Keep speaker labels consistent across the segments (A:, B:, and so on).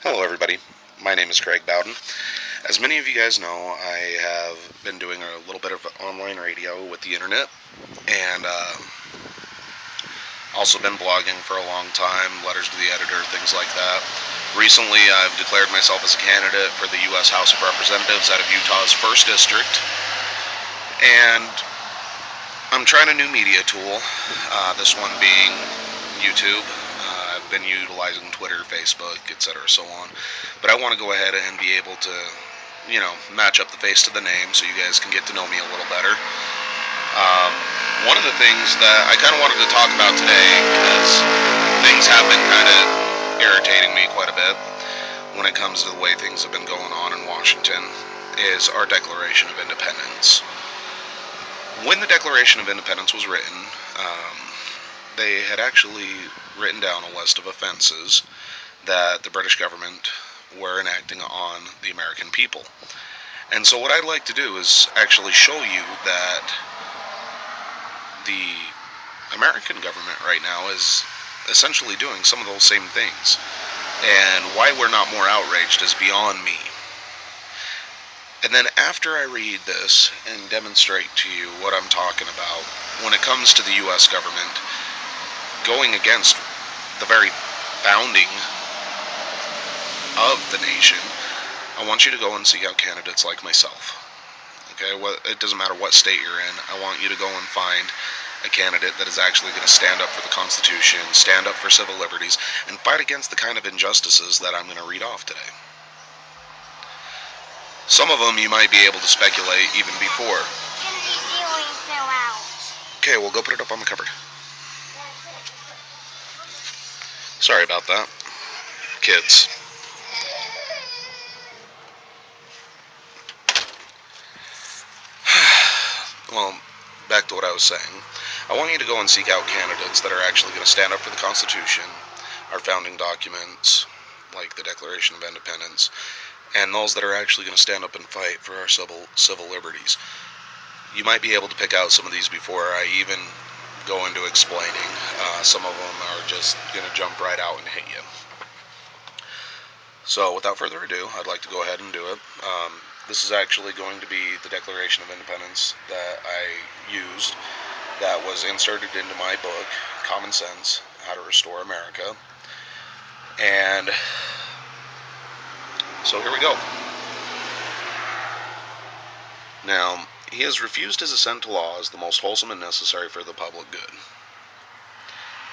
A: Hello, everybody. My name is Craig Bowden. As many of you guys know, I have been doing a little bit of online radio with the internet, and also been blogging for a long time, letters to the editor, things like that. Recently, I've declared myself as a candidate for the U.S. House of Representatives out of Utah's 1st District, and I'm trying a new media tool, this one being YouTube. I've been utilizing Twitter, Facebook, etc., so on. But I want to go ahead and be able to, match up the face to the name so you guys can get to know me a little better. One of the things that I kind of wanted to talk about today, because things have been kind of irritating me quite a bit when it comes to the way things have been going on in Washington, is our Declaration of Independence. When the Declaration of Independence was written, they had actually written down a list of offenses that the British government were enacting on the American people. And so what I'd like to do is actually show you that the American government right now is essentially doing some of those same things. And why we're not more outraged is beyond me. And then after I read this and demonstrate to you what I'm talking about when it comes to the U.S. government going against the very founding of the nation, I want you to go and seek out candidates like myself. Okay, it doesn't matter what state you're in. I want you to go and find a candidate that is actually going to stand up for the Constitution, stand up for civil liberties, and fight against the kind of injustices that I'm going to read off today. Some of them you might be able to speculate even before. Okay, we'll go put it up on the cupboard. Sorry about that. Kids. Well, back to what I was saying. I want you to go and seek out candidates that are actually going to stand up for the Constitution, our founding documents, like the Declaration of Independence, and those that are actually going to stand up and fight for our civil liberties. You might be able to pick out some of these before I even go into explaining. Some of them are just going to jump right out and hit you. So without further ado, I'd like to go ahead and do it. This is actually going to be the Declaration of Independence that I used, that was inserted into my book, Common Sense, How to Restore America. And so here we go. Now, he has refused his assent to law as the most wholesome and necessary for the public good.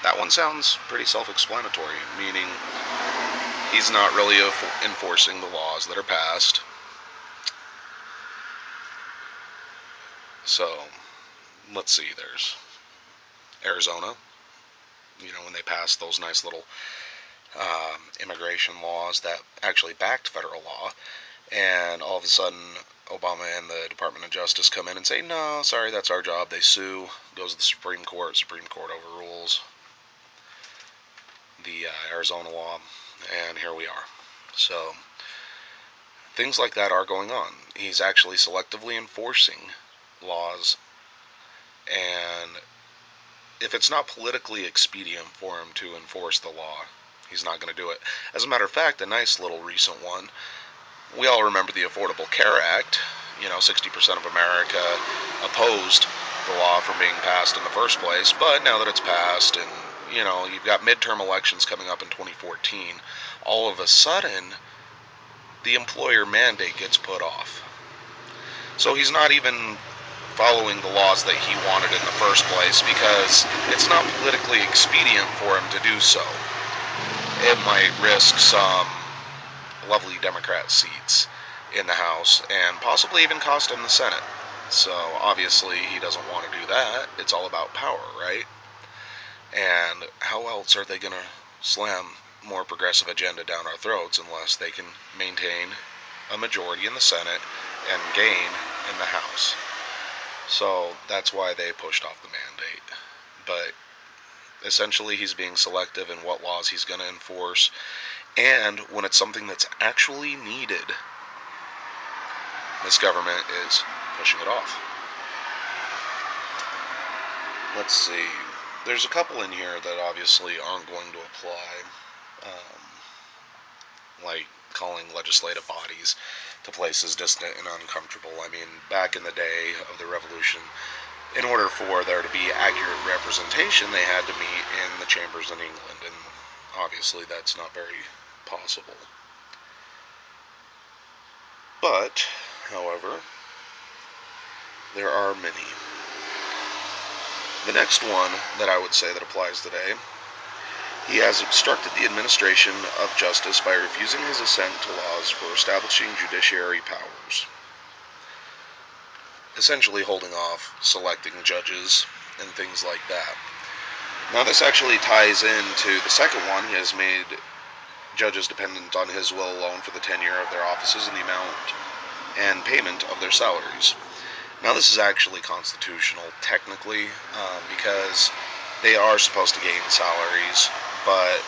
A: That one sounds pretty self-explanatory, meaning he's not really enforcing the laws that are passed. So, let's see, there's Arizona, when they passed those nice little immigration laws that actually backed federal law, and all of a sudden Obama and the Department of Justice come in and say, no, sorry, that's our job. They sue, goes to the Supreme Court overrules the Arizona law, and here we are. So, things like that are going on. He's actually selectively enforcing laws, and if it's not politically expedient for him to enforce the law, he's not going to do it. As a matter of fact, a nice little recent one, we all remember the Affordable Care Act. 60% of America opposed the law from being passed in the first place, but now that it's passed and, you've got midterm elections coming up in 2014, all of a sudden, the employer mandate gets put off. So he's not even following the laws that he wanted in the first place because it's not politically expedient for him to do so. It might risk some lovely Democrat seats in the House and possibly even cost him the Senate. So obviously he doesn't want to do that. It's all about power, right? And how else are they going to slam more progressive agenda down our throats unless they can maintain a majority in the Senate and gain in the House? So that's why they pushed off the mandate. But essentially he's being selective in what laws he's going to enforce, and when it's something that's actually needed, this government is pushing it off. Let's see. There's a couple in here that obviously aren't going to apply, like calling legislative bodies to places distant and uncomfortable. I mean, back in the day of the Revolution, in order for there to be accurate representation, they had to meet in the chambers in England, and obviously that's not very possible. But, however, there are many. The next one that I would say that applies today: he has obstructed the administration of justice by refusing his assent to laws for establishing judiciary powers, essentially holding off selecting judges and things like that. Now, this actually ties into the second one. He has made judges dependent on his will alone for the tenure of their offices and the amount and payment of their salaries. Now, this is actually constitutional, technically, because they are supposed to gain salaries, but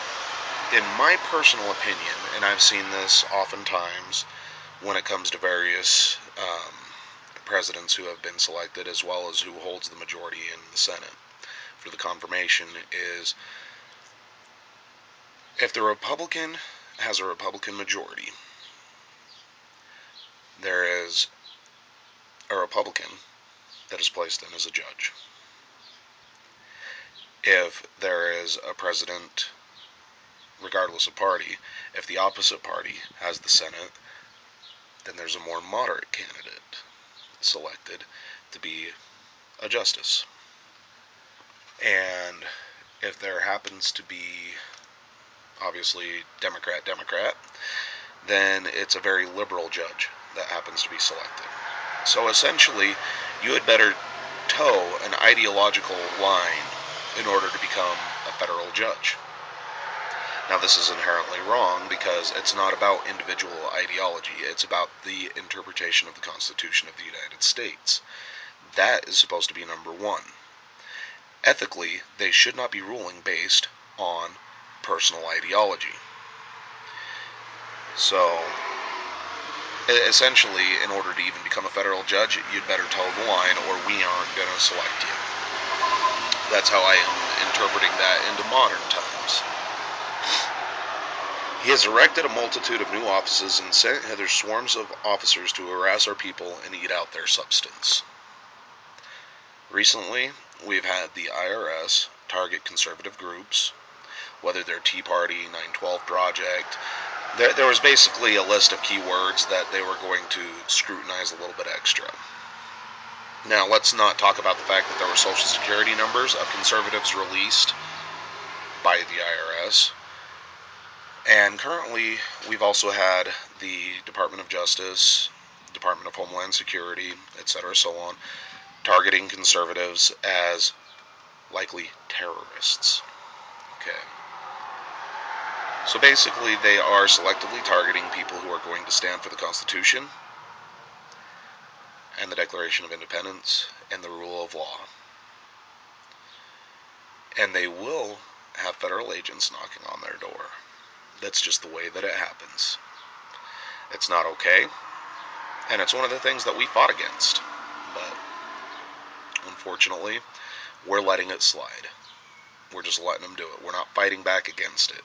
A: in my personal opinion, and I've seen this oftentimes when it comes to various presidents who have been selected, as well as who holds the majority in the Senate for the confirmation, is if the Republican has a Republican majority, there is a Republican that is placed in as a judge. If there is a president, regardless of party, if the opposite party has the Senate, then there's a more moderate candidate selected to be a justice. And if there happens to be, obviously, Democrat, then it's a very liberal judge that happens to be selected. So essentially, you had better toe an ideological line in order to become a federal judge. Now, this is inherently wrong because it's not about individual ideology. It's about the interpretation of the Constitution of the United States. That is supposed to be number one. Ethically, they should not be ruling based on personal ideology. So, essentially, in order to even become a federal judge, you'd better toe the line or we aren't going to select you. That's how I am interpreting that into modern times. He has erected a multitude of new offices and sent hither swarms of officers to harass our people and eat out their substance. Recently, we've had the IRS target conservative groups, whether they're Tea Party, 912 Project. There was basically a list of keywords that they were going to scrutinize a little bit extra. Now, let's not talk about the fact that there were Social Security numbers of conservatives released by the IRS. And currently, we've also had the Department of Justice, Department of Homeland Security, etc., so on, targeting conservatives as likely terrorists. Okay. So basically, they are selectively targeting people who are going to stand for the Constitution and the Declaration of Independence and the rule of law. And they will have federal agents knocking on their door. That's just the way that it happens. It's not okay, and it's one of the things that we fought against. But unfortunately, we're letting it slide. We're just letting them do it. We're not fighting back against it.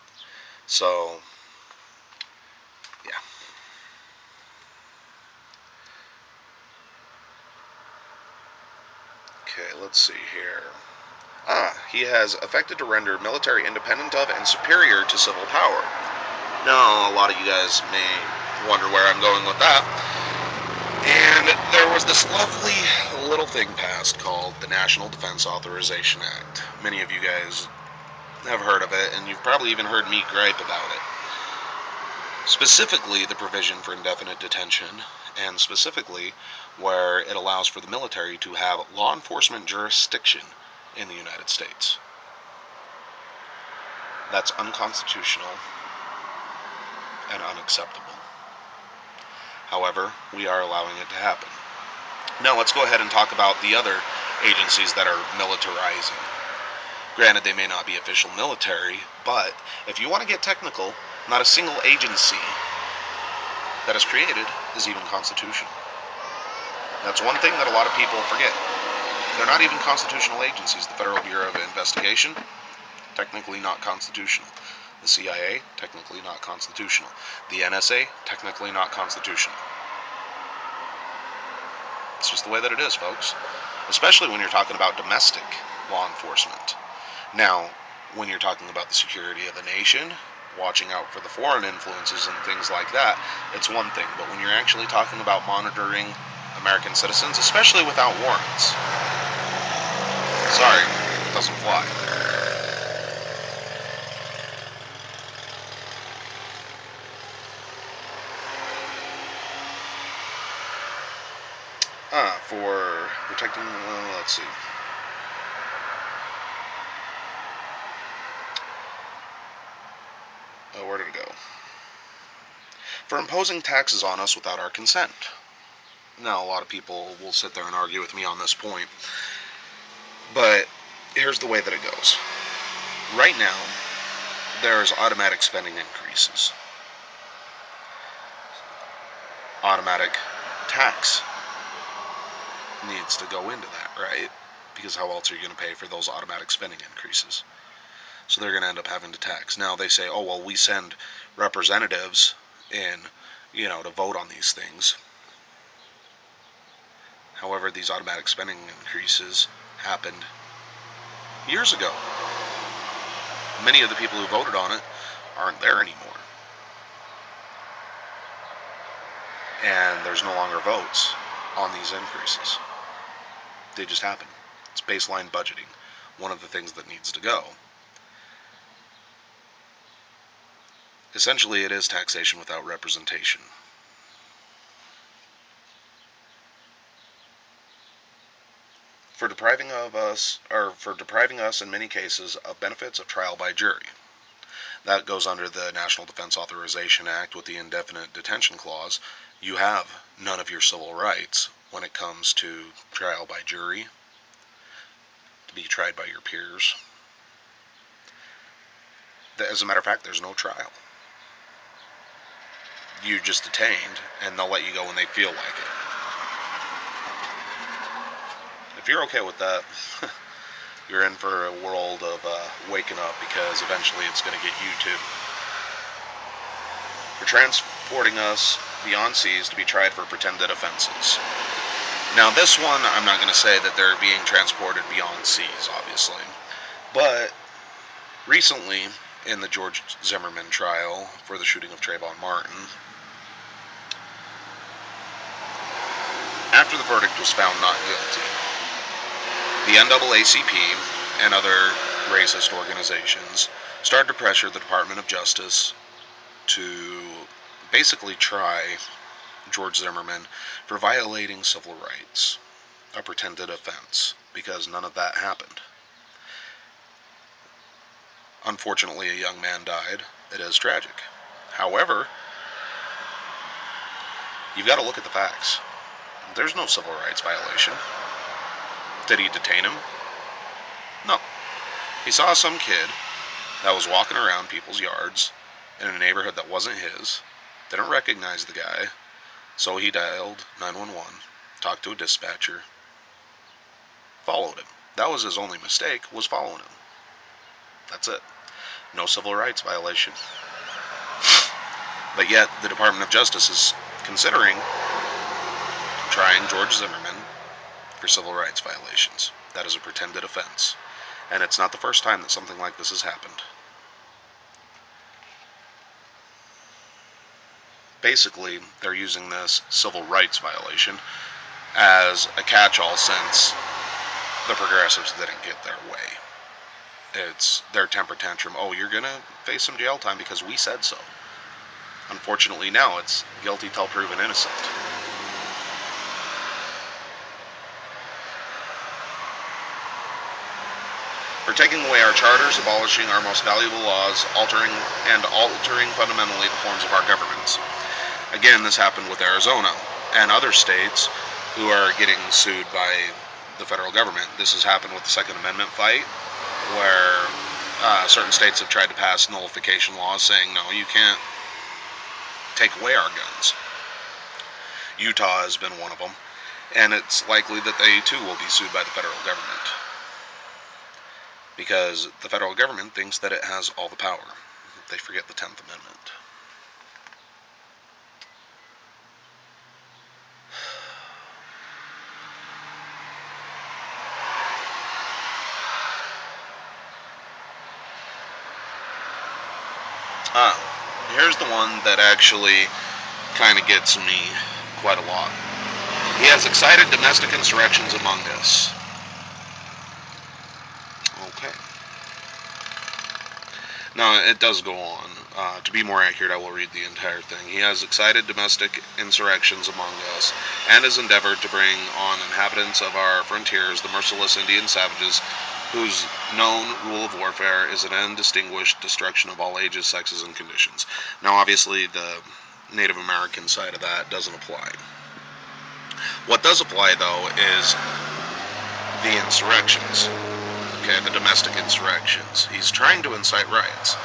A: So, yeah. Okay, let's see here. He has affected to render military independent of and superior to civil power. Now, a lot of you guys may wonder where I'm going with that. And there was this lovely little thing passed called the National Defense Authorization Act. Many of you guys have heard of it, and you've probably even heard me gripe about it. Specifically, the provision for indefinite detention, and specifically where it allows for the military to have law enforcement jurisdiction in the United States. That's unconstitutional and unacceptable. However, we are allowing it to happen. Now let's go ahead and talk about the other agencies that are militarizing. Granted, they may not be official military, but if you want to get technical, not a single agency that is created is even constitutional. That's one thing that a lot of people forget. They're not even constitutional agencies. The Federal Bureau of Investigation, technically not constitutional. The CIA, technically not constitutional. The NSA, technically not constitutional. It's just the way that it is, folks. Especially when you're talking about domestic law enforcement. Now, when you're talking about the security of the nation, watching out for the foreign influences and things like that, it's one thing. But when you're actually talking about monitoring American citizens, especially without warrants, sorry, it doesn't fly. For protecting, let's see. Where did it go? For imposing taxes on us without our consent. Now, a lot of people will sit there and argue with me on this point, but here's the way that it goes. Right now, there's automatic spending increases. Automatic tax needs to go into that, right? Because how else are you going to pay for those automatic spending increases? So they're going to end up having to tax. Now they say, oh, well, we send representatives in, to vote on these things. However, these automatic spending increases happened years ago. Many of the people who voted on it aren't there anymore. And there's no longer votes on these increases. They just happen. It's baseline budgeting. One of the things that needs to go. Essentially, it is taxation without representation. For depriving us in many cases of benefits of trial by jury. That goes under the National Defense Authorization Act with the indefinite detention clause. You have none of your civil rights when it comes to trial by jury, to be tried by your peers. As a matter of fact, there's no trial. You're just detained, and they'll let you go when they feel like it. If you're okay with that, you're in for a world of waking up, because eventually it's going to get you too. For transporting us beyond seas to be tried for pretended offenses. Now this one, I'm not going to say that they're being transported beyond seas, obviously. But recently, in the George Zimmerman trial for the shooting of Trayvon Martin, after the verdict was found not guilty, the NAACP and other racist organizations started to pressure the Department of Justice to basically try George Zimmerman for violating civil rights, a pretended offense, because none of that happened. Unfortunately, a young man died. It is tragic. However, you've got to look at the facts. There's no civil rights violation. Did he detain him? No. He saw some kid that was walking around people's yards in a neighborhood that wasn't his, didn't recognize the guy, so he dialed 911, talked to a dispatcher, followed him. That was his only mistake, was following him. That's it. No civil rights violation. But yet, the Department of Justice is considering trying George Zimmerman for civil rights violations. That is a pretended offense. And it's not the first time that something like this has happened. Basically, they're using this civil rights violation as a catch-all, since the progressives didn't get their way. It's their temper tantrum. Oh, you're going to face some jail time because we said so. Unfortunately, now it's guilty till proven innocent. For taking away our charters, abolishing our most valuable laws, altering fundamentally the forms of our governments. Again, this happened with Arizona and other states who are getting sued by the federal government. This has happened with the Second Amendment fight, where certain states have tried to pass nullification laws saying, no, you can't take away our guns. Utah has been one of them, and it's likely that they too will be sued by the federal government, because the federal government thinks that it has all the power. they forget the 10th Amendment. Here's the one that actually kind of gets me quite a lot. He has excited domestic insurrections among us. Okay. No, it does go on. To be more accurate, I will read the entire thing. He has excited domestic insurrections among us, and has endeavored to bring on inhabitants of our frontiers the merciless Indian savages, whose known rule of warfare is an undistinguished destruction of all ages, sexes, and conditions. Now, obviously, the Native American side of that doesn't apply. What does apply, though, is the insurrections. Okay, the domestic insurrections. He's trying to incite riots.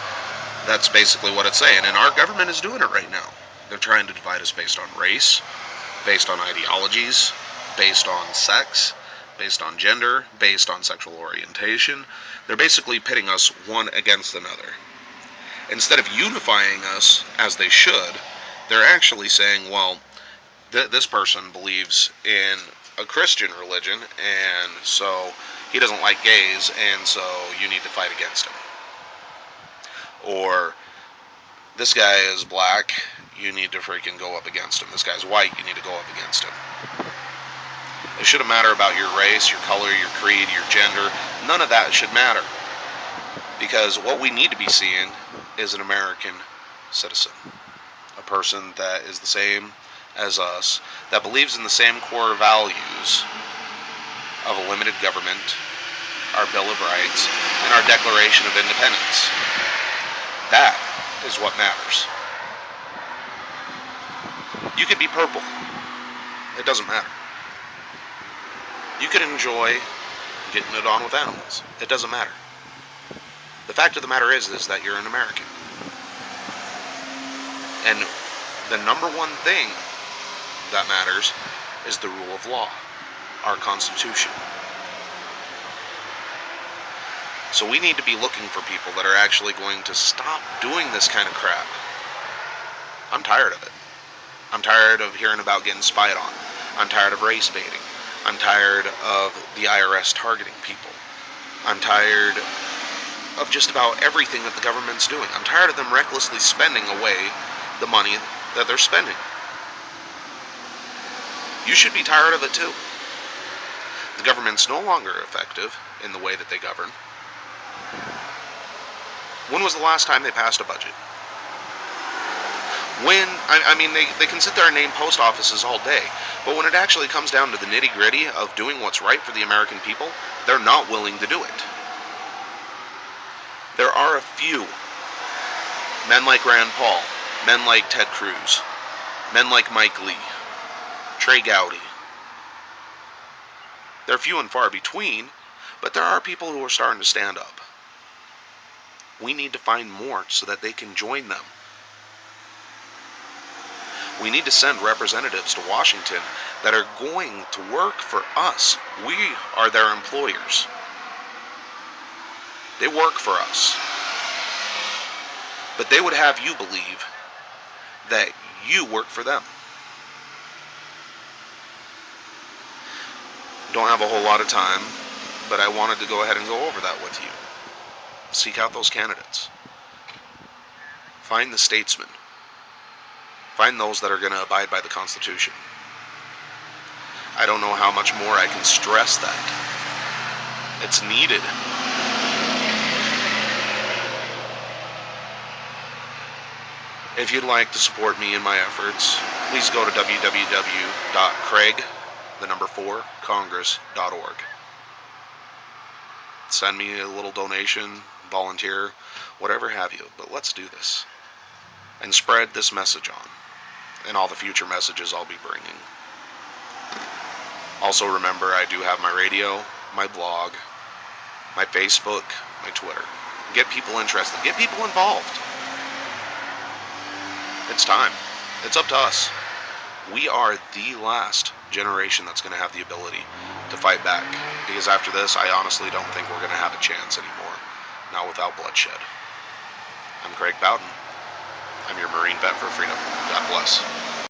A: That's basically what it's saying, and our government is doing it right now. They're trying to divide us based on race, based on ideologies, based on sex, based on gender, based on sexual orientation. They're basically pitting us one against another. Instead of unifying us, as they should, they're actually saying, well, this person believes in a Christian religion, and so he doesn't like gays, and so you need to fight against him. Or, this guy is black, you need to freaking go up against him. This guy's white, you need to go up against him. It shouldn't matter about your race, your color, your creed, your gender. None of that should matter. Because what we need to be seeing is an American citizen. A person that is the same as us, that believes in the same core values of a limited government, our Bill of Rights, and our Declaration of Independence. That is what matters. You could be purple. It doesn't matter. You could enjoy getting it on with animals. It doesn't matter. The fact of the matter is that you're an American. And the number one thing that matters is the rule of law, our Constitution. So we need to be looking for people that are actually going to stop doing this kind of crap. I'm tired of it. I'm tired of hearing about getting spied on. I'm tired of race baiting. I'm tired of the IRS targeting people. I'm tired of just about everything that the government's doing. I'm tired of them recklessly spending away the money that they're spending. You should be tired of it too. The government's no longer effective in the way that they govern. When was the last time they passed a budget? They can sit there and name post offices all day, but when it actually comes down to the nitty-gritty of doing what's right for the American people, they're not willing to do it. There are a few men like Rand Paul, men like Ted Cruz, men like Mike Lee, Trey Gowdy. They're few and far between, but there are people who are starting to stand up. We need to find more so that they can join them. We need to send representatives to Washington that are going to work for us. We are their employers. They work for us. But they would have you believe that you work for them. Don't have a whole lot of time, but I wanted to go ahead and go over that with you. Seek out those candidates. Find the statesmen. Find those that are going to abide by the Constitution. I don't know how much more I can stress that. It's needed. If you'd like to support me in my efforts, please go to www.craig4congress.org. Send me a little donation, volunteer, whatever have you, but let's do this. And spread this message on, and all the future messages I'll be bringing. Also remember, I do have my radio, my blog, my Facebook, my Twitter. Get people interested. Get people involved. It's time. It's up to us. We are the last generation that's going to have the ability to fight back. Because after this, I honestly don't think we're going to have a chance anymore. Not without bloodshed. I'm Greg Bowden. I'm your Marine vet for freedom. God bless.